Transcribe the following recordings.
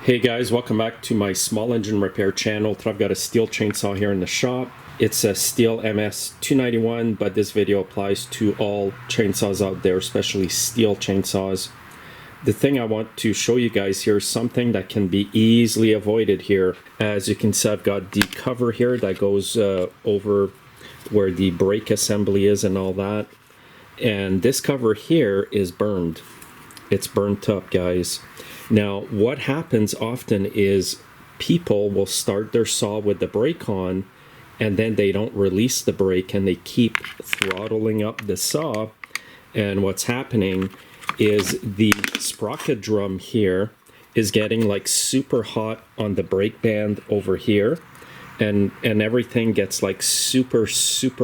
Hey guys, welcome back to my small engine repair channel. I've got a Stihl chainsaw here in the shop. It's a Stihl MS291, but this video applies to all chainsaws out there, especially Stihl chainsaws. The thing I want to show you guys here is something that can be easily avoided here. As you can see, I've got the cover here that goes over where the brake assembly is and all that. And this cover here is burned. It's burnt up, guys. Now, what happens often is people will start their saw with the brake on, and then they don't release the brake, and they keep throttling up the saw. And what's happening is the sprocket drum here is getting like super hot on the brake band over here. And everything gets like super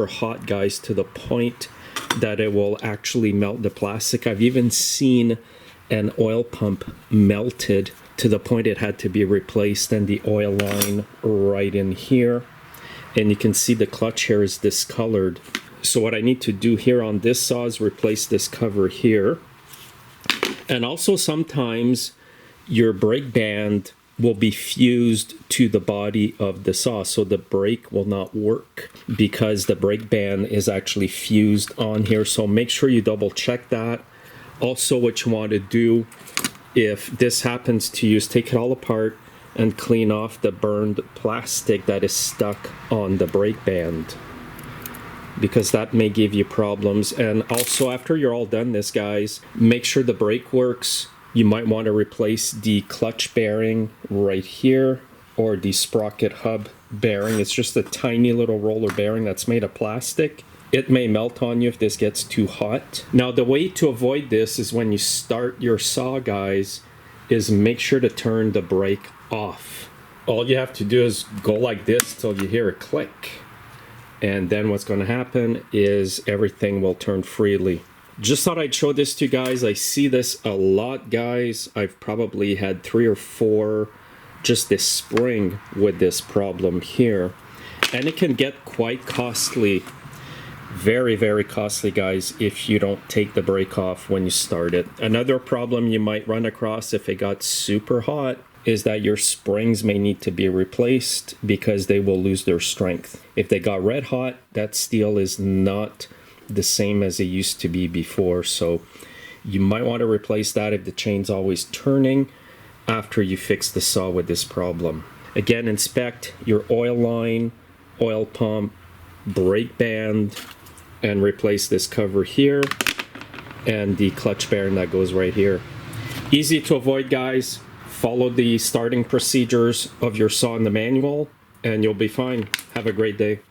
hot, guys, to the point that it will actually melt the plastic. I've even seen an oil pump melted to the point it had to be replaced, and the oil line right in here. And you can see the clutch here is discolored. So what I need to do here on this saw is replace this cover here. And also sometimes your brake band will be fused to the body of the saw, so the brake will not work because the brake band is actually fused on here. So make sure you double check that. Also, what you want to do if this happens to you is take it all apart and clean off the burned plastic that is stuck on the brake band, because that may give you problems. And also, after you're all done this, guys, make sure the brake works. You might want to replace the clutch bearing right here, or the sprocket hub bearing. It's just a tiny little roller bearing that's made of plastic. It may melt on you if this gets too hot. Now, the way to avoid this is when you start your saw, guys, is make sure to turn the brake off. All you have to do is go like this till you hear a click. And then what's going to happen is everything will turn freely. Just thought I'd show this to you guys. I see this a lot, guys. I've probably had 3 or 4 just this spring with this problem here. And it can get quite costly. Very costly, guys, if you don't take the brake off when you start it. Another problem you might run across if it got super hot is that your springs may need to be replaced because they will lose their strength. If they got red hot, that steel is not the same as it used to be before. So you might want to replace that if the chain's always turning after you fix the saw with this problem. Again, inspect your oil line, oil pump, brake band, and replace this cover here and the clutch bearing that goes right here. Easy to avoid, guys. Follow the starting procedures of your saw in the manual and you'll be fine. Have a great day.